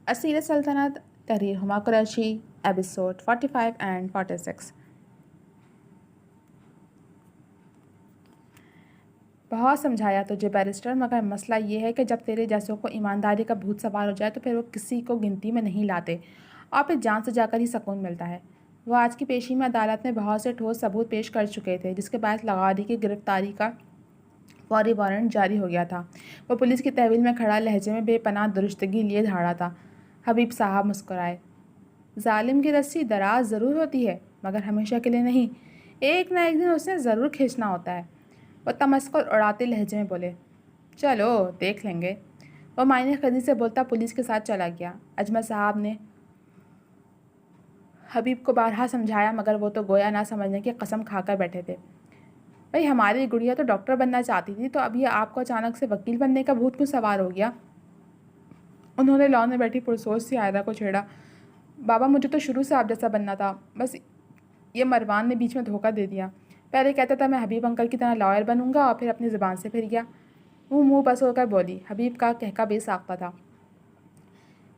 اسیر سلطنت تحریر ہما قریشی ایپیسوڈ 45 اینڈ 46۔ بہت سمجھایا تجھے بیرسٹر، مگر مسئلہ یہ ہے کہ جب تیرے جیسوں کو ایمانداری کا بھوت سوار ہو جائے تو پھر وہ کسی کو گنتی میں نہیں لاتے اور پھر جان سے جا کر ہی سکون ملتا ہے۔ وہ آج کی پیشی میں عدالت میں بہت سے ٹھوس ثبوت پیش کر چکے تھے، جس کے باعث لغاری کی گرفتاری کا فوری وارنٹ جاری ہو گیا تھا۔ وہ پولیس کی تحویل میں کھڑا لہجے میں بے پناہ درستگی لیے دھاڑا تھا۔ حبیب صاحب مسکرائے۔ ظالم کی رسی دراز ضرور ہوتی ہے، مگر ہمیشہ کے لیے نہیں، ایک نہ ایک دن اسے ضرور کھینچنا ہوتا ہے۔ وہ تمسخر اڑاتے لہجے میں بولے۔ چلو دیکھ لیں گے۔ وہ معنی خیزی سے بولتا پولیس کے ساتھ چلا گیا۔ اجمل صاحب نے حبیب کو بارہا سمجھایا، مگر وہ تو گویا نہ سمجھنے کی قسم کھا کر بیٹھے تھے۔ بھئی ہماری گڑیا تو ڈاکٹر بننا چاہتی تھی، تو اب یہ آپ کو اچانک سے وکیل بننے کا بھوت کیوں سوار ہو گیا؟ انہوں نے لان میں بیٹھی پرسوچ سی عائرہ کو چھیڑا۔ بابا مجھے تو شروع سے آپ جیسا بننا تھا، بس یہ مروان نے بیچ میں دھوکہ دے دیا۔ پہلے کہتا تھا میں حبیب انکل کی طرح لائر بنوں گا، اور پھر اپنی زبان سے پھر گیا۔ وہ منہ بس ہو کر بولی۔ حبیب کا کہکا بے ساختہ تھا۔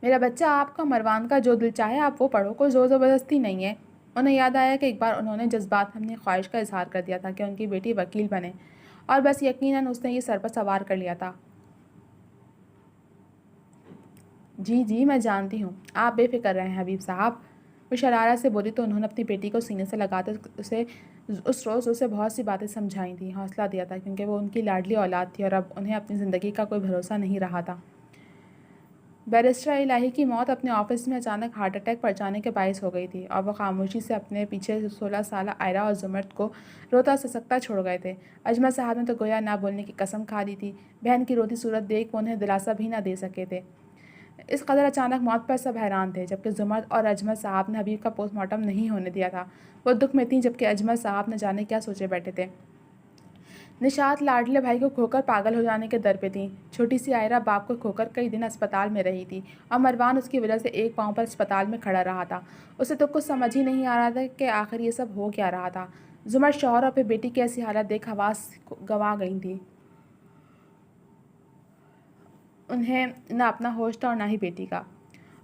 میرا بچہ، آپ کا مروان کا جو دل چاہے آپ وہ پڑھو، کوئی زور زبردستی نہیں ہے۔ انہیں یاد آیا کہ ایک بار انہوں نے جذبات میں اپنی خواہش کا اظہار کر دیا تھا کہ ان کی بیٹی وکیل بنے، اور بس یقیناً اس نے یہ سر پر سوار کر لیا تھا۔ جی جی میں جانتی ہوں، آپ بے فکر رہیں حبیب صاحب، وہ شرارت سے بولی تو انہوں نے اپنی بیٹی کو سینے سے لگاتے اس روز اسے بہت سی باتیں سمجھائی تھیں، حوصلہ دیا تھا، کیونکہ وہ ان کی لاڈلی اولاد تھی اور اب انہیں اپنی زندگی کا کوئی بھروسہ نہیں رہا تھا۔ بیرسٹر الہی کی موت اپنے آفس میں اچانک ہارٹ اٹیک پڑ جانے کے باعث ہو گئی تھی، اور وہ خاموشی سے اپنے پیچھے 16 سالہ عائرہ اور زمرد کو روتا سسکتا چھوڑ گئے تھے۔ اجمل صاحب نے تو گویا نہ بولنے کی قسم کھا لی تھی۔ بہن کی روتی صورت دیکھ وہ انہیں دلاسا بھی نہ دے سکے تھے۔ اس قدر اچانک موت پر سب حیران تھے، جبکہ زمرد اور اجمل صاحب نے حبیب کا پوسٹ مارٹم نہیں ہونے دیا تھا۔ وہ دکھ میں تھیں، جبکہ اجمل صاحب نہ جانے کیا سوچے بیٹھے تھے۔ نشاط لاڈلے بھائی کو کھو کر پاگل ہو جانے کے در پہ تھیں۔ چھوٹی سی عائرہ باپ کو کھو کر کئی دن اسپتال میں رہی تھی، اور مروان اس کی وجہ سے ایک پاؤں پر اسپتال میں کھڑا رہا تھا۔ اسے تو کچھ سمجھ ہی نہیں آ رہا تھا کہ آخر یہ سب ہو کیا رہا تھا۔ زمرد شوہر اور پھر بیٹی کی ایسی حالت دیکھ حواس گنوا گئی تھی۔ انہیں نہ اپنا ہوش تھا اور نہ ہی بیٹی کا۔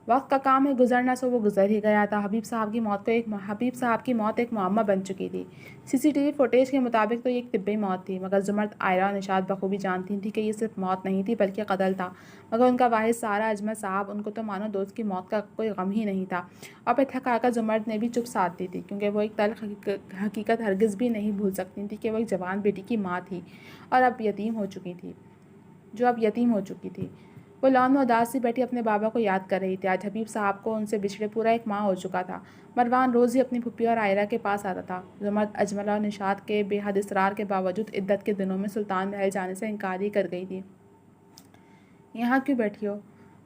وقت کا کام ہے گزرنا، سو وہ گزر ہی گیا تھا۔ حبیب صاحب کی موت ایک معمہ بن چکی تھی۔ CCTV فوٹیج کے مطابق تو یہ ایک طبی موت تھی، مگر زمرد، عائرہ اور نشاط بخوبی جانتی تھی کہ یہ صرف موت نہیں تھی بلکہ قتل تھا۔ مگر ان کا واحد سہارا اجمل صاحب، ان کو تو مانو دوست کی موت کا کوئی غم ہی نہیں تھا۔ اور پھر تھک کر زمرد نے بھی چپ ساتھ دی تھی، کیونکہ وہ ایک تلخ حقیقت ہرگز بھی نہیں بھول سکتی تھی کہ وہ ایک جوان بیٹی کی ماں تھی، اور اب یتیم ہو چکی تھی۔ وہ لان میں اداس سی بیٹھی اپنے بابا کو یاد کر رہی تھی۔ آج حبیب صاحب کو ان سے بچھڑے پورا ایک ماہ ہو چکا تھا۔ مروان روز ہی اپنی پھپھی اور عائرہ کے پاس آتا تھا۔ زمرد اجمل اور نشاط کے بے حد اصرار کے باوجود عدت کے دنوں میں سلطان محل جانے سے انکار ہی کر گئی تھی۔ یہاں کیوں بیٹھی ہو؟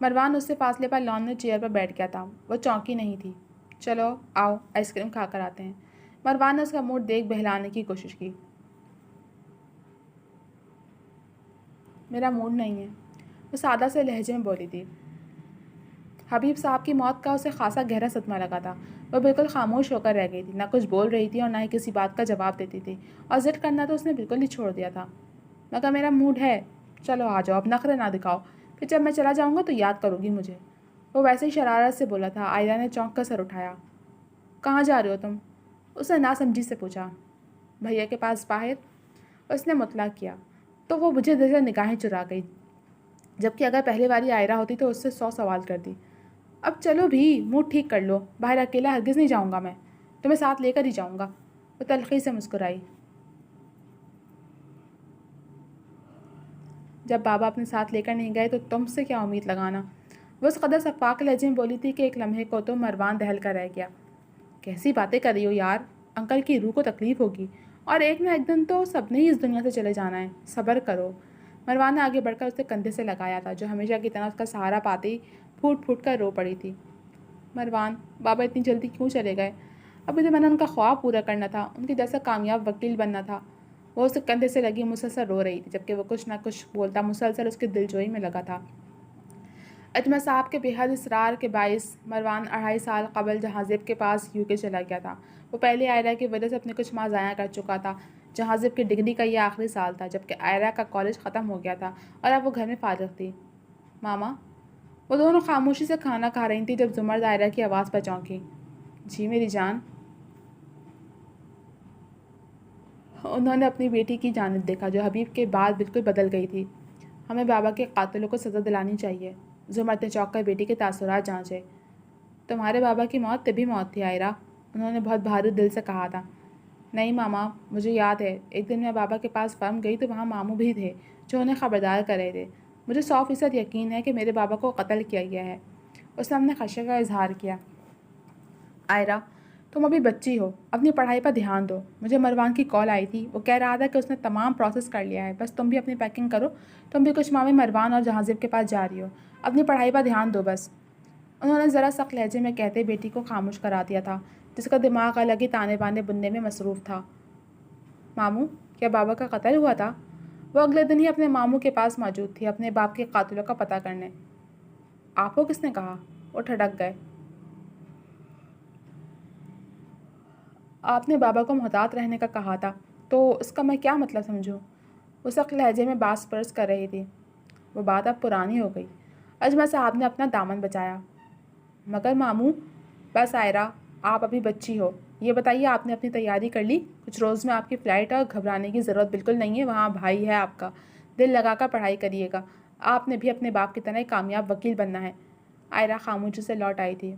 مروان اس سے فاصلے پر لان میں چیئر پر بیٹھ گیا تھا۔ وہ چونکی نہیں تھی۔ چلو آؤ آئس کریم کھا کر آتے ہیں۔ مروان نے اس کا موڈ دیکھ بہلانے کی کوشش کی۔ میرا موڈ نہیں ہے، وہ سادہ سے لہجے میں بولی تھی۔ حبیب صاحب کی موت کا اسے خاصا گہرا صدمہ لگا تھا۔ وہ بالکل خاموش ہو کر رہ گئی تھی، نہ کچھ بول رہی تھی اور نہ ہی کسی بات کا جواب دیتی تھی، اور ضد کرنا تو اس نے بالکل ہی چھوڑ دیا تھا۔ مگر میرا موڈ ہے، چلو آ جاؤ، اب نخرے نہ دکھاؤ، پھر جب میں چلا جاؤں گا تو یاد کرو گی مجھے۔ وہ ویسے ہی شرارت سے بولا تھا۔ عائرہ نے چونک کر سر اٹھایا۔ کہاں جا رہے ہو تم؟ اس نے ناسمجھی سے پوچھا۔ بھیا کے پاس باہر، اس نے مطلع کیا، تو وہ مجھے دل سے نگاہیں چرا گئی، جبکہ اگر پہلی باری عائرہ ہوتی تو اس سے 100 سوال کرتی۔ اب چلو بھی، موڈ ٹھیک کر لو، باہر اکیلا ہرگز نہیں جاؤں گا میں، تمہیں ساتھ لے کر ہی جاؤں گا۔ وہ تلخی سے مسکرائی۔ جب بابا اپنے ساتھ لے کر نہیں گئے تو تم سے کیا امید لگانا؟ وہ اس قدر سفاک لہجے میں بولی تھی کہ ایک لمحے کو تو مروان دہل کر رہ گیا۔ کیسی باتیں کر رہی ہو یار، انکل کی روح کو تکلیف ہوگی، اور ایک نہ ایک دن تو سب نے ہی اس دنیا سے چلے جانا ہے، صبر کرو۔ مروان نے آگے بڑھ کر اسے کندھے سے لگایا تھا، جو ہمیشہ کی طرح اس کا سہارا پاتے ہی پھوٹ پھوٹ کر رو پڑی تھی۔ مروان، بابا اتنی جلدی کیوں چلے گئے؟ ابھی تو میں نے ان کا خواب پورا کرنا تھا، ان کے جیسا کامیاب وکیل بننا تھا۔ وہ اسے کندھے سے لگی مسلسل رو رہی تھی، جبکہ وہ کچھ نہ کچھ بولتا مسلسل اس کی دلجوئی میں لگا تھا۔ اجمل صاحب کے بے حد اصرار کے باعث مروان 2.5 سال قبل جہازیب کے پاس UK چلا گیا تھا۔ وہ پہلے عائرہ کی وجہ سے اپنے کچھ ماہ ضائع کر چکا تھا۔ جہازیب کی ڈگری کا یہ آخری سال تھا، جبکہ عائرہ کا کالج ختم ہو گیا تھا اور اب وہ گھر میں فارغ تھی۔ ماما، وہ دونوں خاموشی سے کھانا کھا رہی تھیں جب زمر دائرہ کی آواز پر چونکی۔ جی میری جان۔ انہوں نے اپنی بیٹی کی جانب دیکھا جو حبیب کے بعد بالکل بدل گئی تھی۔ ہمیں بابا کے قاتلوں کو سزا دلانی چاہیے۔ زمر نے چونک کر بیٹی کے تاثرات جانچے۔ تمہارے بابا کی موت طبی موت تھی عائرہ، انہوں نے بہت بھاری دل سے کہا تھا۔ نہیں ماما، مجھے یاد ہے ایک دن میں بابا کے پاس فرم گئی تو وہاں ماموں بھی تھے جو انہیں خبردار کر رہے تھے۔ مجھے 100% یقین ہے کہ میرے بابا کو قتل کیا گیا ہے۔ اس نے اپنے خدشے کا اظہار کیا۔ عائرہ، تم ابھی بچی ہو، اپنی پڑھائی پر دھیان دو۔ مجھے مروان کی کال آئی تھی، وہ کہہ رہا تھا کہ اس نے تمام پروسیس کر لیا ہے، بس تم بھی اپنی پیکنگ کرو۔ تم بھی کچھ ماہ میں مروان اور جہازیب کے پاس جا رہی ہو، اپنی پڑھائی پر دھیان دو بس۔ انہوں نے ذرا سخت لہجے میں کہتے بیٹی کو خاموش کرا دیا تھا جس کا دماغ الگ ہی تانے بانے بننے میں مصروف تھا۔ ماموں، کیا بابا کا قتل ہوا تھا؟ وہ اگلے دن ہی اپنے ماموں کے پاس موجود تھی اپنے باپ کے قاتلوں کا پتہ کرنے۔ آپ کو کس نے کہا؟ وہ ٹھڑک گئے۔ آپ نے بابا کو محتاط رہنے کا کہا تھا، تو اس کا میں کیا مطلب سمجھوں؟ وہ سخت لہجے میں باس پرس کر رہی تھی۔ وہ بات اب پرانی ہو گئی۔ اجمل صاحب نے اپنا دامن بچایا۔ مگر ماموں، بس عائرہ، آپ ابھی بچی ہو۔ یہ بتائیے آپ نے اپنی تیاری کر لی؟ کچھ روز میں آپ کی فلائٹ اور گھبرانے کی ضرورت بالکل نہیں ہے، وہاں بھائی ہے آپ کا، دل لگا کر پڑھائی کریے گا۔ آپ نے بھی اپنے باپ کی طرح ایک کامیاب وکیل بننا ہے۔ عائرہ خاموشی سے لوٹ آئی تھی۔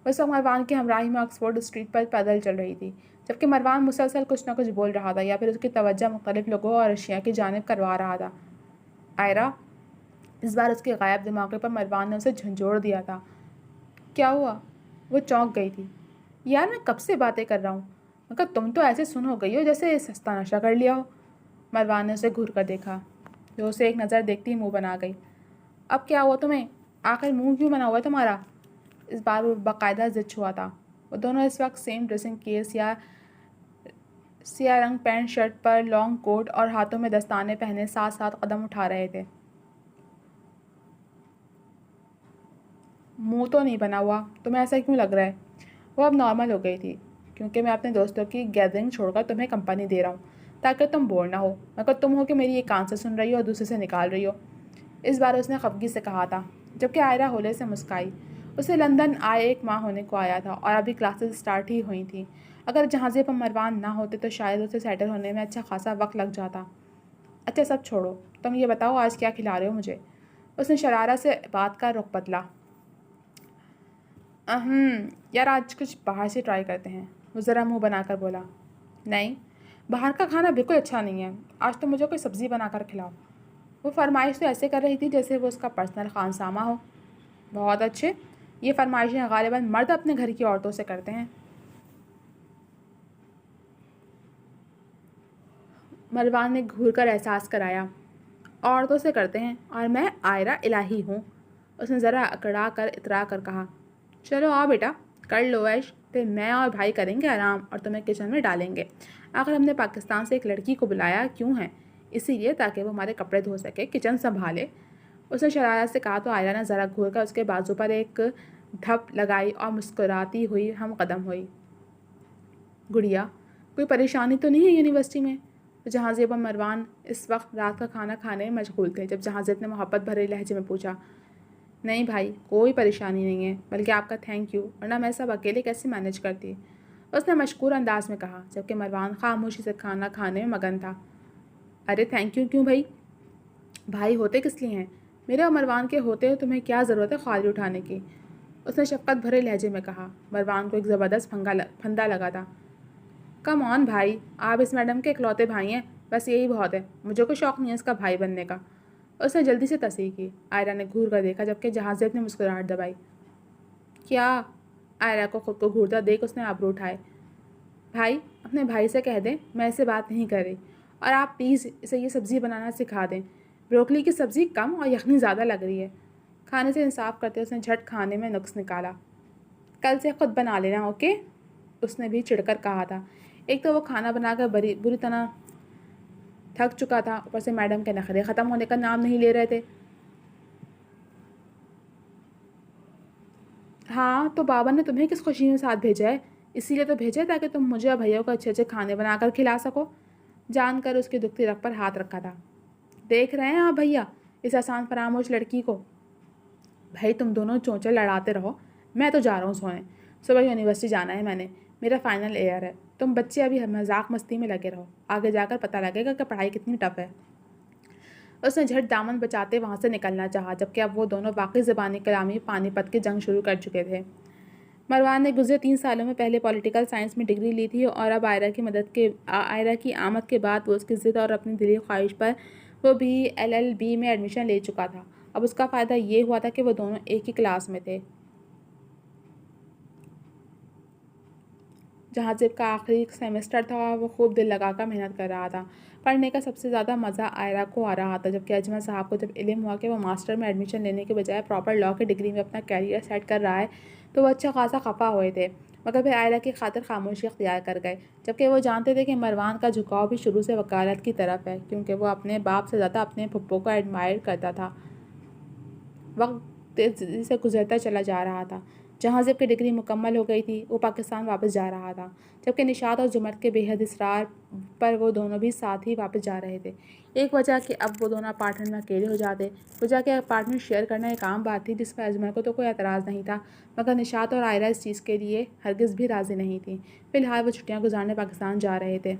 وہ سب مروان کی ہمراہی میں آکسفورڈ اسٹریٹ پر پیدل چل رہی تھی، جبکہ مروان مسلسل کچھ نہ کچھ بول رہا تھا یا پھر اس کی توجہ مختلف لوگوں اور اشیاء کی جانب کروا رہا تھا۔ عائرہ، اس بار اس کے غائب دماغے پر مروان نے اسے جھنجھوڑ دیا تھا۔ کیا ہوا؟ وہ چونک گئی تھی۔ یار میں کب سے باتیں کر رہا ہوں، مگر تم تو ایسے سن ہو گئی ہو جیسے سستا نشہ کر لیا ہو۔ مروان نے اسے گھور کر دیکھا، جو اسے ایک نظر دیکھتی منہ بنا گئی۔ اب کیا ہوا تمہیں؟ آخر منہ کیوں بنا ہوا ہے تمہارا؟ اس بار وہ باقاعدہ ضد چھوا تھا۔ وہ دونوں اس وقت سیم ڈریسنگ کیس یا سیاہ رنگ پینٹ شرٹ پر لانگ کوٹ اور ہاتھوں میں دستانے پہنے ساتھ ساتھ قدم اٹھا رہے تھے۔ منہ تو نہیں بنا ہوا، تمہیں ایسا کیوں لگ رہا ہے؟ وہ اب نارمل ہو گئی تھی، کیونکہ میں اپنے دوستوں کی گیدرنگ چھوڑ کر تمہیں کمپنی دے رہا ہوں تاکہ تم بور نہ ہو، مگر تم ہو کہ میری ایک کان سے سن رہی ہو اور دوسرے سے نکال رہی ہو۔ اس بار اس نے خفگی سے کہا تھا، جبکہ عائرہ ہولے سے مسکائی۔ اسے لندن آئے 1 ماہ ہونے کو آیا تھا اور ابھی کلاسز اسٹارٹ ہی ہوئی تھیں۔ اگر جہازے پر مروان نہ ہوتے تو شاید اسے سیٹل ہونے میں اچھا خاصا وقت لگ جاتا۔ اچھا سب چھوڑو، تم یہ بتاؤ آج کیا کھلا رہے ہو مجھے؟ اس نے شرارت سے بات کا رخ بدلا۔ یار آج کچھ باہر سے ٹرائی کرتے ہیں، وہ ذرا منہ بنا کر بولا۔ نہیں، باہر کا کھانا بالکل اچھا نہیں ہے، آج تو مجھے کوئی سبزی بنا کر کھلاؤ۔ وہ فرمائش تو ایسے کر رہی تھی جیسے وہ اس کا پرسنل خانسامہ ہو۔ بہت اچھے، یہ فرمائشیں غالباً مرد اپنے گھر کی عورتوں سے کرتے ہیں۔ مروان نے گھور کر احساس کرایا، عورتوں سے کرتے ہیں اور میں عائرہ الہی ہوں۔ اس نے ذرا اکڑا کر اترا کر کہا، چلو آؤ بیٹا، کر لو عیش، پھر میں اور بھائی کریں گے آرام اور تمہیں کچن میں ڈالیں گے۔ آخر ہم نے پاکستان سے ایک لڑکی کو بلایا کیوں ہے؟ اسی لیے تاکہ وہ ہمارے کپڑے دھو سکے، کچن سنبھالے۔ اس نے شرارت سے کہا تو عائرہ نے ذرا گھور کر اس کے بازو پر ایک دھپ لگائی اور مسکراتی ہوئی ہم قدم ہوئی۔ گڑیا، کوئی پریشانی تو نہیں ہے یونیورسٹی میں؟ جہازیب اور مروان اس وقت رات کا کھانا کھانے میں مشغول تھے جب جہازیب نے محبت بھرے لہجے میں پوچھا۔ نہیں بھائی، کوئی پریشانی نہیں ہے، بلکہ آپ کا تھینک یو، ورنہ میں سب اکیلے کیسے مینج کرتی، اس نے مشکور انداز میں کہا، جبکہ مروان خاموشی سے کھانا کھانے میں مگن تھا۔ ارے تھینک یو کیوں بھائی؟ بھائی ہوتے کس لیے ہیں؟ میرے اور مروان کے ہوتے ہوئے تمہیں کیا ضرورت ہے خواہی اٹھانے کی؟ اس نے شفقت بھرے لہجے میں کہا۔ مروان کو ایک زبردست پھندا لگا تھا۔ کم آن بھائی، آپ اس میڈم کے اکلوتے بھائی ہیں، بس یہی بہت ہے، مجھے کوئی شوق نہیں ہے اس کا بھائی بننے کا۔ اس نے جلدی سے تصحیح کی۔ عائرہ نے گھور کر دیکھا جبکہ جہازیب نے مسکراہٹ دبائی۔ کیا؟ عائرہ کو خود کو گھورتا دیکھ اس نے ابرو اٹھائے۔ بھائی، اپنے بھائی سے کہہ دیں میں اسے بات نہیں کر رہی، اور آپ پلیز اسے یہ سبزی بنانا سکھا دیں، بروکلی کی سبزی کم اور یخنی زیادہ لگ رہی ہے۔ کھانے سے انصاف کرتے اس نے جھٹ کھانے میں نقص نکالا۔ کل سے خود بنا لینا، اوکے؟ اس نے بھی چڑھ کر کہا تھا۔ ایک تو وہ کھانا بنا کر بری طرح تھک چکا تھا، اوپر سے میڈم کے نخرے ختم ہونے کا نام نہیں لے رہے تھے۔ ہاں تو بابا نے تمہیں کس خوشی میں ساتھ بھیجا ہے؟ اسی لیے تو بھیجا ہے تاکہ تم مجھے اور بھائیوں کو اچھے اچھے کھانے بنا کر کھلا سکو۔ جان کر اس کی دکھتی رگ پر ہاتھ رکھا تھا۔ دیکھ رہے ہیں آپ بھیا اس آسان فراموش لڑکی کو؟ بھائی تم دونوں چونچے لڑاتے رہو، میں تو جا رہا ہوں سونے، صبح یونیورسٹی جانا ہے میں نے، میرا فائنل ایئر ہے، تم بچے ابھی مذاق مستی میں لگے رہو، آگے جا کر پتہ لگے گا کہ پڑھائی کتنی ٹف ہے۔ اس نے جھٹ دامن بچاتے وہاں سے نکلنا چاہا، جبکہ اب وہ دونوں واقعی زبانی کلامی پانی پت کی جنگ شروع کر چکے تھے۔ مروان نے گزرے 3 سالوں میں پہلے پولیٹیکل سائنس میں ڈگری لی تھی، اور اب آئرہ کی آمد کے بعد وہ اس کی ضد اور اپنی دلی خواہش پر وہ بھی LLB میں ایڈمیشن لے چکا تھا۔ اب اس کا فائدہ یہ ہوا تھا کہ وہ دونوں ایک ہی کلاس میں تھے۔ جہاں جب کا آخری سیمسٹر تھا وہ خوب دل لگا کر محنت کر رہا تھا۔ پڑھنے کا سب سے زیادہ مزہ آئرہ کو آ رہا تھا، جبکہ اجمل صاحب کو جب علم ہوا کہ وہ ماسٹر میں ایڈمیشن لینے کے بجائے پراپر لاء کی ڈگری میں اپنا کیریئر سیٹ کر رہا ہے تو وہ اچھا خاصا خفا ہوئے تھے، مگر پھر آئرہ کی خاطر خاموشی اختیار کر گئے، جبکہ وہ جانتے تھے کہ مروان کا جھکاؤ بھی شروع سے وکالت کی طرف ہے، کیونکہ وہ اپنے باپ سے زیادہ اپنے پھپھو کو ایڈمائر کرتا تھا۔ وقت تیزی سے گزرتا چلا جا رہا تھا۔ جہاں زب کی ڈگری مکمل ہو گئی تھی وہ پاکستان واپس جا رہا تھا، جبکہ نشاط اور زمرد کے بے حد اصرار پر وہ دونوں بھی ساتھ ہی واپس جا رہے تھے۔ ایک وجہ کہ اب وہ دونوں اپارٹمنٹ میں اکیلے ہو جاتے، وجہ کہ اپارٹمنٹ شیئر کرنا ایک عام بات تھی جس پر اجمل کو تو کوئی اعتراض نہیں تھا، مگر نشاط اور آئرہ اس چیز کے لیے ہرگز بھی راضی نہیں تھیں۔ فی الحال وہ چھٹیاں گزارنے پاکستان جا رہے تھے۔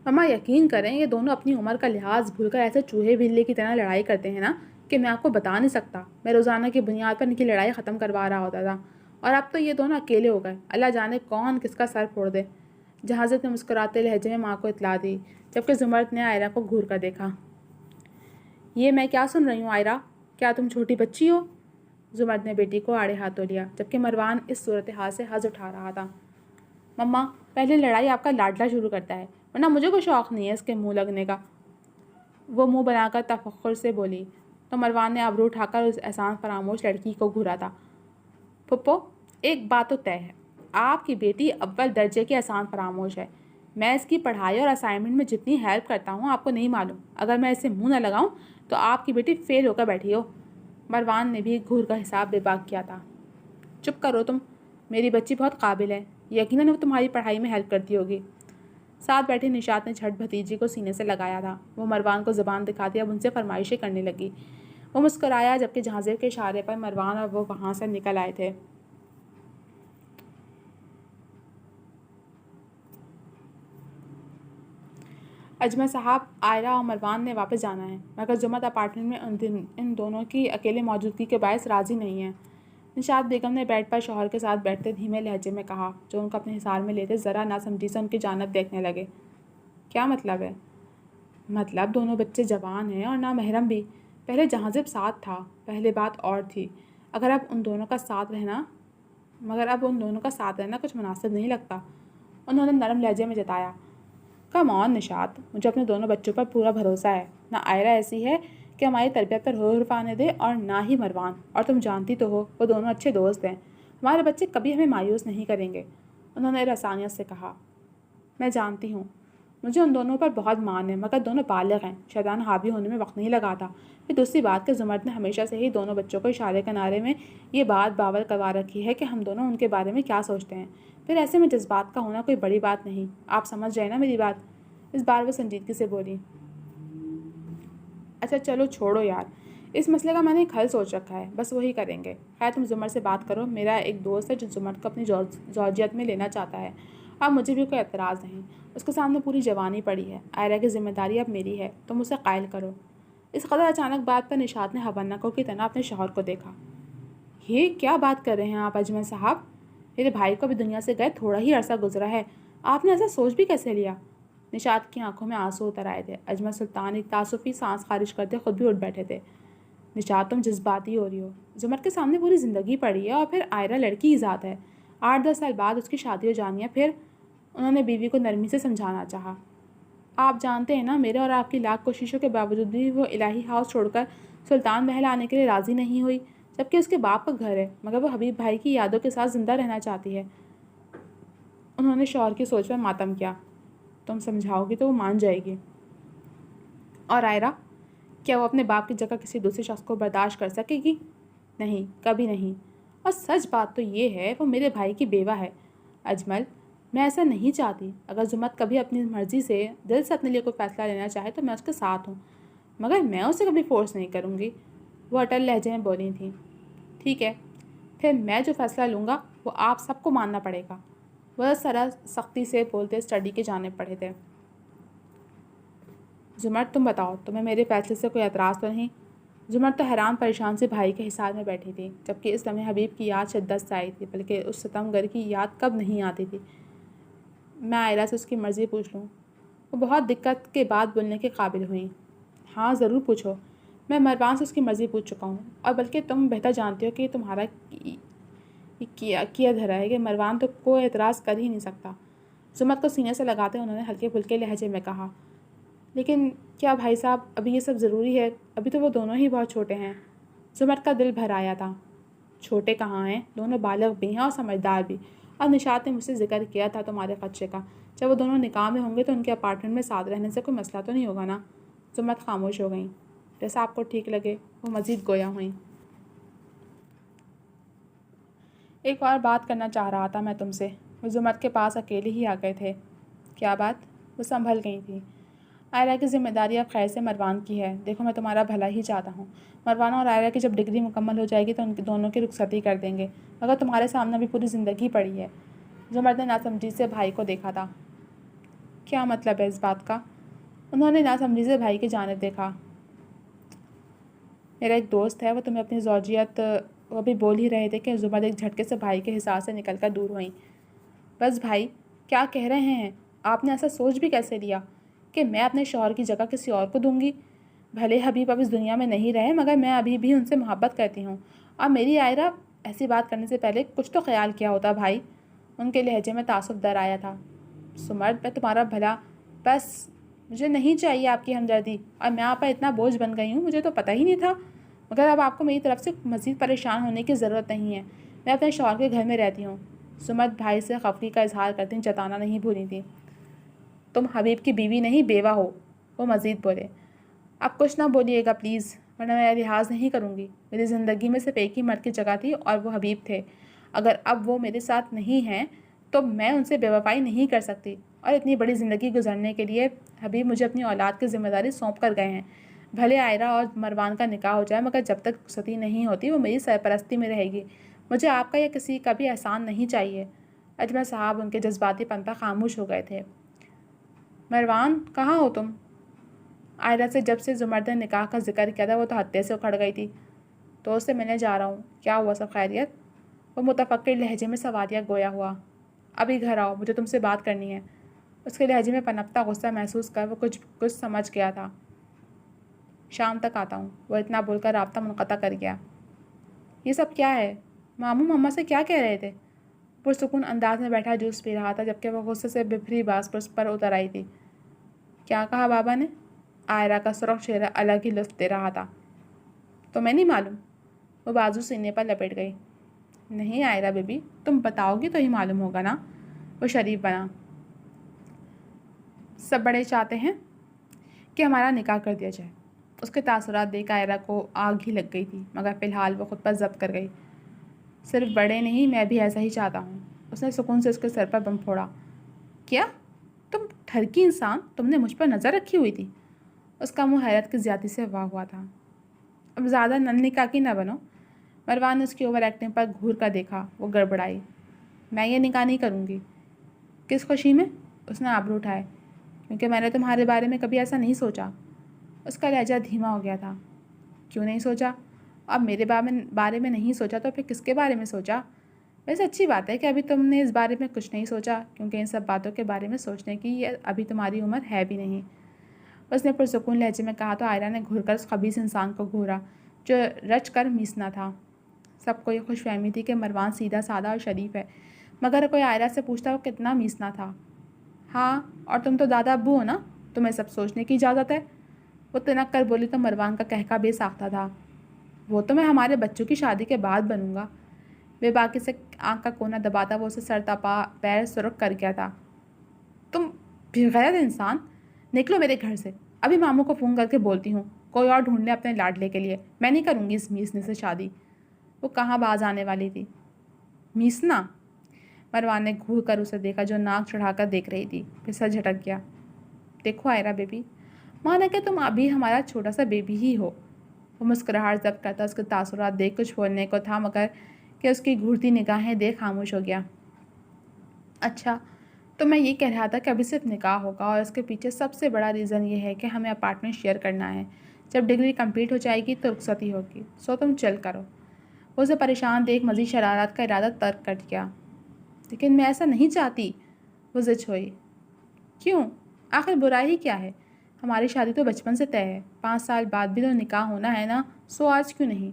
مما یقین کریں یہ دونوں اپنی عمر کا لحاظ بھول کر ایسے چوہے بلے کی طرح لڑائی کرتے ہیں نا کہ میں آپ کو بتا نہیں سکتا۔ میں روزانہ کی بنیاد پر ان کی لڑائی ختم کروا رہا ہوتا تھا، اور اب تو یہ دونوں اکیلے ہو گئے، اللہ جانے کون کس کا سر پھوڑ دے۔ جہازت نے مسکراتے لہجے میں ماں کو اطلاع دی، جبکہ زمرد نے آئرہ کو گھور کر دیکھا۔ یہ میں کیا سن رہی ہوں آئرہ، کیا تم چھوٹی بچی ہو؟ زمرد نے بیٹی کو آڑے ہاتھوں لیا، جبکہ مروان اس صورتحال سے حظ اٹھا رہا تھا۔ مما پہلے لڑائی آپ کا لاڈلا شروع کرتا ہے، ورنہ مجھے کوئی شوق نہیں ہے اس کے منہ لگنے کا، وہ منہ بنا کر تفخر سے بولی، تو مروان نے ابرو اٹھا کر اس احسان فراموش لڑکی کو گھورا تھا۔ پھپھو ایک بات تو طے ہے، آپ کی بیٹی اول درجے کی احسان فراموش ہے، میں اس کی پڑھائی اور اسائنمنٹ میں جتنی ہیلپ کرتا ہوں آپ کو نہیں معلوم، اگر میں اسے منہ نہ لگاؤں تو آپ کی بیٹی فیل ہو کر بیٹھی ہو۔ مروان نے بھی گھور کا حساب بے باک کیا تھا۔ چپ کرو تم، میری بچی بہت قابل ہے، یقیناً وہ تمہاری پڑھائی میں ہیلپ کرتی ہوگی۔ ساتھ بیٹھے نشاط نے جھٹ بھتیجی کو سینے سے لگایا تھا، وہ مروان کو زبان دکھاتی اب ان سے فرمائشیں کرنے لگی۔ وہ مسکرایا، جبکہ جہازے کے اشارے پر مروان اور وہ وہاں سے نکل آئے تھے۔ اجمل صاحب، آئرہ اور مروان نے واپس جانا ہے، مگر زمرد اپارٹمنٹ میں ان دونوں کی اکیلے موجودگی کے باعث راضی نہیں ہے۔ نشاط بیگم نے بیڈ پر شوہر کے ساتھ بیٹھتے دھیمے لہجے میں کہا، جو ان کو اپنے حصار میں لیتے ذرا نہ سمجھی سے ان کی جانب دیکھنے لگے۔ کیا مطلب ہے؟ مطلب دونوں بچے جوان ہیں اور نہ محرم بھی، پہلے جہازب ساتھ تھا، پہلے بات اور تھی، مگر اب ان دونوں کا ساتھ رہنا کچھ مناسب نہیں لگتا، انہوں نے نرم لہجے میں جتایا۔ کم آن نشاط، مجھے اپنے دونوں بچوں پر پورا بھروسہ ہے، نہ آئرہ ایسی ہے کہ ہماری تربیت پر حرف آنے دے اور نہ ہی مروان، اور تم جانتی تو ہو وہ دونوں اچھے دوست ہیں، ہمارے بچے کبھی ہمیں مایوس نہیں کریں گے، انہوں نے رسانیت سے کہا۔ میں جانتی ہوں، مجھے ان دونوں پر بہت مان ہے، مگر دونوں بالغ ہیں، شیطان حاوی ہونے میں وقت نہیں لگاتا۔ پھر دوسری بات کہ زمرد نے ہمیشہ سے ہی دونوں بچوں کو اشارے کنارے میں یہ بات باور کروا رکھی ہے کہ ہم دونوں ان کے بارے میں کیا سوچتے ہیں، پھر ایسے میں جذبات کا ہونا کوئی بڑی بات نہیں، آپ سمجھ رہے نا میری بات؟ اس بار وہ سنجیدگی سے بولی۔ اچھا چلو چھوڑو یار، اس مسئلے کا میں نے ایک حل سوچ رکھا ہے، بس وہی کریں گے۔ خیر تم زمرد سے بات کرو، میرا ایک دوست ہے جو زمرد کو اپنی زوجیت میں لینا چاہتا ہے، اب مجھے بھی کوئی اعتراض نہیں، اس کے سامنے پوری جوانی پڑی ہے، آئرہ کی ذمہ داری اب میری ہے، تم اسے قائل کرو۔ اس قدر اچانک بات پر نشاط نے حوالناکوں کی طرح اپنے شوہر کو دیکھا۔ یہ کیا بات کر رہے ہیں آپ اجمل صاحب؟ میرے بھائی کو بھی دنیا سے گئے تھوڑا ہی عرصہ گزرا ہے، آپ نے ایسا سوچ بھی کیسے لیا؟ نشاط کی آنکھوں میں آنسو اتر آئے تھے۔ اجمل سلطان ایک تعاسفی سانس خارج کرتے خود بھی اٹھ بیٹھے تھے۔ نشاط تم جذباتی ہو رہی ہو، زمرد کے سامنے پوری زندگی پڑی ہے، اور پھر آئرہ لڑکی ہی ذات ہے، 8-10 سال بعد اس کی شادی ہو جانی ہے، پھر انہوں نے بیوی کو نرمی سے سمجھانا چاہا۔ آپ جانتے ہیں نا میرے اور آپ کی لاکھ کوششوں کے باوجود بھی وہ الہی ہاؤس چھوڑ کر سلطان محل آنے کے لیے راضی نہیں ہوئی، جبکہ اس کے باپ کا گھر ہے، مگر وہ حبیب بھائی کی یادوں کے ساتھ زندہ رہنا چاہتی ہے۔ انہوں نے شوہر کی سوچ پر ماتم کیا۔ تم سمجھاؤ گی تو وہ مان جائے گی۔ اور آئرہ، کیا وہ اپنے باپ کی جگہ کسی دوسرے شخص کو برداشت کر سکے گی؟ نہیں، کبھی نہیں، اور سچ بات تو یہ ہے وہ میرے بھائی کی بیوہ ہے۔ اجمل، میں ایسا نہیں چاہتی، اگر زمرد کبھی اپنی مرضی سے دل سے اپنے لیے کوئی فیصلہ لینا چاہے تو میں اس کے ساتھ ہوں، مگر میں اسے کبھی فورس نہیں کروں گی۔ وہ اٹل لہجے میں بولی تھیں۔ ٹھیک ہے، پھر میں جو فیصلہ لوں گا وہ آپ سب کو ماننا پڑے گا۔ وہ ذرا سختی سے بولتے اسٹڈی کی جانب پڑے تھے۔ زمر تم بتاؤ، تمہیں میرے فیصلے سے کوئی اعتراض تو نہیں؟ زمر تو حیران پریشان سے بھائی کے حصار میں بیٹھی تھی، جبکہ اس لمحے حبیب کی یاد شدت سے آئی تھی، بلکہ اس ستم گر کی یاد کب نہیں آتی تھی۔ میں عائلہ سے اس کی مرضی پوچھ لوں؟ وہ بہت دقت کے بعد بولنے کے قابل ہوئیں۔ ہاں ضرور پوچھو، میں مروان سے اس کی مرضی پوچھ چکا ہوں، اور بلکہ تم بہتر جانتے ہو کہ تمہارا کیا دھرا ہے کہ مروان تو کوئی اعتراض کر ہی نہیں سکتا۔ زمر کو سینے سے لگاتے انہوں نے ہلکے پھلکے لہجے میں کہا، لیکن کیا بھائی صاحب ابھی یہ سب ضروری ہے؟ ابھی تو وہ دونوں ہی بہت چھوٹے ہیں۔ زمر کا دل بھر آیا تھا۔ چھوٹے کہاں ہیں، دونوں بالغ بھی ہیں اور سمجھدار بھی، اور نشاط نے مجھ سے ذکر کیا تھا تمہارے خدشے کا۔ جب وہ دونوں نکاح میں ہوں گے تو ان کے اپارٹمنٹ میں ساتھ رہنے سے کوئی مسئلہ تو نہیں ہوگا نا؟ زمر خاموش ہو گئیں۔ جیسا آپ کو ٹھیک لگے، وہ مزید گویا ہوئیں۔ ایک اور بات کرنا چاہ رہا تھا میں تم سے۔ وہ زمر کے پاس اکیلے ہی آ گئے تھے۔ کیا بات؟ وہ سنبھل گئی تھیں۔ عائلہ کی ذمہ داری اب خیر سے مروان کی ہے۔ دیکھو میں تمہارا بھلا ہی چاہتا ہوں۔ مروان اور عائلہ کی جب ڈگری مکمل ہو جائے گی تو ان دونوں کی رخصتی کر دیں گے، مگر تمہارے سامنے بھی پوری زندگی پڑی ہے۔ زمر نے ناسمجھی سے بھائی کو دیکھا تھا۔ کیا مطلب ہے اس بات کا؟ انہوں نے ناسمجھی سے بھائی کی جانب دیکھا۔ میرا ایک دوست ہے، وہ تمہیں اپنی زوجیت وہ بھی بول ہی رہے تھے کہ زمر ایک جھٹکے سے بھائی کے حصار سے نکل کر دور ہوئیں۔ بس بھائی، کیا کہہ رہے ہیں آپ؟ نے ایسا سوچ بھی کیسے لیا کہ میں اپنے شوہر کی جگہ کسی اور کو دوں گی؟ بھلے حبیب اب اس دنیا میں نہیں رہے، مگر میں ابھی بھی ان سے محبت کرتی ہوں، اور میری عائرہ ایسی بات کرنے سے پہلے کچھ تو خیال کیا ہوتا بھائی۔ ان کے لہجے میں تعصب در آیا تھا۔ زمر میں تمہارا بھلا، بس مجھے نہیں چاہیے آپ کی ہمدردی، اور میں آپ پر اتنا بوجھ بن گئی ہوں، مجھے تو پتہ ہی نہیں تھا، مگر اب آپ کو میری طرف سے مزید پریشان ہونے کی ضرورت نہیں ہے۔ میں اپنے شوہر کے گھر میں رہتی ہوں۔ زمر بھائی سے خفگی کا اظہار کرتی جتانا نہیں بھولی تھی۔ تم حبیب کی بیوی نہیں بیوہ ہو، وہ مزید بولے۔ اب کچھ نہ بولیے گا پلیز، ورنہ میں لحاظ نہیں کروں گی۔ میری زندگی میں صرف ایک ہی مرد کی جگہ تھی اور وہ حبیب تھے۔ اگر اب وہ میرے ساتھ نہیں ہیں تو میں ان سے بے وفائی نہیں کر سکتی، اور اتنی بڑی زندگی گزارنے کے لیے حبیب مجھے اپنی اولاد کی ذمہ داری سونپ کر گئے ہیں۔ بھلے عائرہ اور مروان کا نکاح ہو جائے، مگر جب تک رخصتی نہیں ہوتی وہ میری سرپرستی میں رہے گی۔ مجھے آپ کا یا کسی کا بھی احسان نہیں چاہیے۔ اجمل صاحب ان کے جذباتی پن پر خاموش ہو گئے تھے۔ مروان، کہاں ہو تم؟ عائرہ سے جب سے زمر نے نکاح کا ذکر کیا تھا وہ تو ہتے سے اکھڑ گئی تھی۔ تو اس سے ملنے جا رہا ہوں۔ کیا ہوا، سب خیریت؟ وہ متفکر لہجے میں سوالیہ گویا ہوا۔ ابھی گھر آؤ، مجھے تم سے بات کرنی ہے۔ اس کے لہجے میں پنپتا غصہ محسوس کر وہ کچھ سمجھ گیا تھا۔ شام تک آتا ہوں، وہ اتنا بول کر رابطہ منقطع کر گیا۔ یہ سب کیا ہے؟ ماموں مما سے کیا کہہ رہے تھے؟ پرسکون انداز میں بیٹھا جوس پی رہا تھا، جبکہ وہ غصے سے بپھری باز پر اتر آئی تھی۔ کیا کہا بابا نے؟ عائرہ کا سرخ چہرہ الگ ہی لطف دے رہا تھا۔ تو میں نہیں معلوم؟ وہ بازو سینے پر لپیٹ گئی۔ نہیں عائرہ بیبی، تم بتاؤ گی تو ہی معلوم ہوگا نا۔ وہ شریف بنا۔ سب بڑے چاہتے ہیں کہ ہمارا نکاح کر دیا جائے۔ اس کے تاثرات دیکھ عائرہ کو آگ ہی لگ گئی تھی، مگر فی الحال وہ خود پر ضبط کر گئی۔ صرف بڑے نہیں، میں بھی ایسا ہی چاہتا ہوں۔ اس نے سکون سے اس کے سر پر بم پھوڑا۔ کیا؟ تم ٹھرکی انسان، تم نے مجھ پر نظر رکھی ہوئی تھی؟ اس کا منہ حیرت کی زیادتی سے ہوا ہوا تھا۔ اب زیادہ نن نکاح کی نہ بنو۔ مروان نے اس کی اوور ایکٹنگ پر گھور کر دیکھا۔ وہ گڑبڑائی۔ میں یہ نکاح نہیں کروں گی۔ کس خوشی میں؟ اس نے آبرو اٹھائے۔ کیونکہ میں نے تمہارے بارے میں کبھی ایسا نہیں سوچا۔ اس کا لہجہ دھیما ہو گیا تھا۔ کیوں نہیں سوچا؟ اب میرے بارے میں نہیں سوچا تو پھر کس کے بارے میں سوچا؟ ویسے اچھی بات ہے کہ ابھی تم نے اس بارے میں کچھ نہیں سوچا، کیونکہ ان سب باتوں کے بارے میں سوچنے کی ابھی تمہاری عمر ہے بھی نہیں۔ اس نے پرسکون لہجے میں کہا تو عائرہ نے گھر کر اس خبیث انسان کو گھورا جو رچ کر میسنا تھا۔ سب کو یہ خوش فہمی تھی کہ مروان سیدھا سادہ اور شریف ہے، مگر کوئی عائرہ سے پوچھتا وہ کتنا میسنا تھا۔ ہاں، اور تم تو دادا ابو ہو نا، تمہیں سب سوچنے کی اجازت ہے۔ وہ تنک کر بولی تو مروان کا کہکا بے ساختہ تھا۔ وہ تو میں ہمارے بچوں کی شادی کے بعد بنوں گا۔ بے باکی سے آنکھ کا کونا دباتا وہ اسے سر تپا پیر سرخ کر گیا تھا۔ تم بغیر انسان، نکلو میرے گھر سے۔ ابھی ماموں کو فون کر کے بولتی ہوں کوئی اور ڈھونڈ لے اپنے لاڈلے کے لیے، میں نہیں کروں گی اس میسنے سے شادی۔ وہ کہاں باز آنے والی تھی؟ میسنا؟ مروان نے گھور کر اسے دیکھا جو ناک چڑھا کر دیکھ رہی تھی، پھر سر جھٹک گیا۔ دیکھو عائرہ بیبی، مانا کہ تم ابھی ہمارا چھوٹا سا بیبی ہی ہو، وہ مسکراہٹ ضبط کرتا اس کے تاثرات دیکھ کچھ بولنے کو تھا، مگر کہ اس کی گھورتی نگاہیں دیکھ خاموش ہو گیا۔ اچھا، تو میں یہ کہہ رہا تھا کہ ابھی صرف نکاح ہوگا، اور اس کے پیچھے سب سے بڑا ریزن یہ ہے کہ ہمیں اپارٹمنٹ شیئر کرنا ہے۔ جب ڈگری کمپلیٹ ہو جائے گی تو رخصتی ہوگی، سو تم چل کرو۔ وہ اسے پریشان دیکھ مزید شرارت کا ارادہ ترک کر دیا۔ لیکن میں ایسا نہیں چاہتی، وہ زچ ہوئی۔ کیوں؟ آخر برائی ہی کیا ہے؟ ہماری شادی تو بچپن سے طے ہے، 5 سال بعد بھی تو نکاح ہونا ہے نا، سو آج کیوں نہیں؟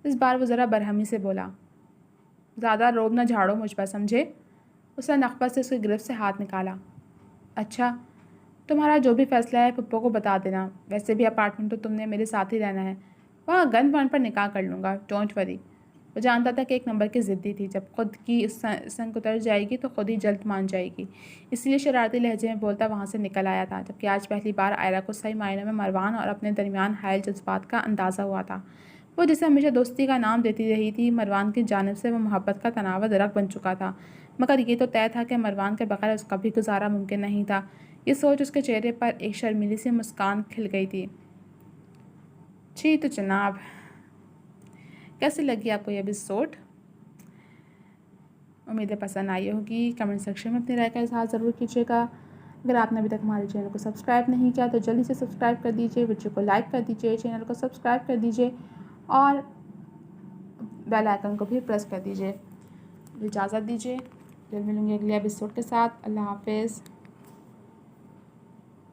اس بار وہ ذرا برہمی سے بولا۔ زیادہ روب نہ جھاڑو مجھ پر، سمجھے؟ اس نے نخبت سے اس کی گرفت سے ہاتھ نکالا۔ اچھا، تمہارا جو بھی فیصلہ ہے پپو کو بتا دینا، ویسے بھی اپارٹمنٹ تو تم نے میرے ساتھ ہی رہنا ہے، وہاں گن پوائنٹ پر نکاح کر لوں گا، ڈونٹ وری۔ وہ جانتا تھا کہ ایک نمبر کی ضدی تھی، جب خود کی سنگ اتر جائے گی تو خود ہی جلد مان جائے گی، اس لیے شرارتی لہجے میں بولتا وہاں سے نکل آیا تھا، جبکہ آج پہلی بار آئرہ کو صحیح معنوں میں مروان اور اپنے درمیان حائل جذبات کا اندازہ ہوا تھا۔ وہ جسے ہمیشہ دوستی کا نام دیتی رہی تھی، مروان کی جانب سے وہ محبت کا تناور درخت بن چکا تھا، مگر یہ تو طے تھا کہ مروان کے بغیر اس کا بھی گزارا ممکن نہیں تھا۔ یہ سوچ اس کے چہرے پر ایک شرمیلی سی مسکان کھل گئی تھی۔ جی تو جناب، کیسی لگی آپ کو یہ ایپیسوڈ؟ امیدیں پسند آئی ہوگی۔ کمنٹ سیکشن میں اپنی رائے کا اظہار ضرور کیجیے گا۔ اگر آپ نے ابھی تک ہمارے چینل کو سبسکرائب نہیں کیا تو جلدی سے سبسکرائب کر دیجیے، ویڈیو کو لائک کر دیجیے، چینل کو سبسکرائب کر دیجیے اور بیل آئیکن کو بھی پریس کر دیجیے۔ اجازت دیجیے، پھر ملیں گے اگلے ایپیسوڈ کے ساتھ۔ اللہ حافظ۔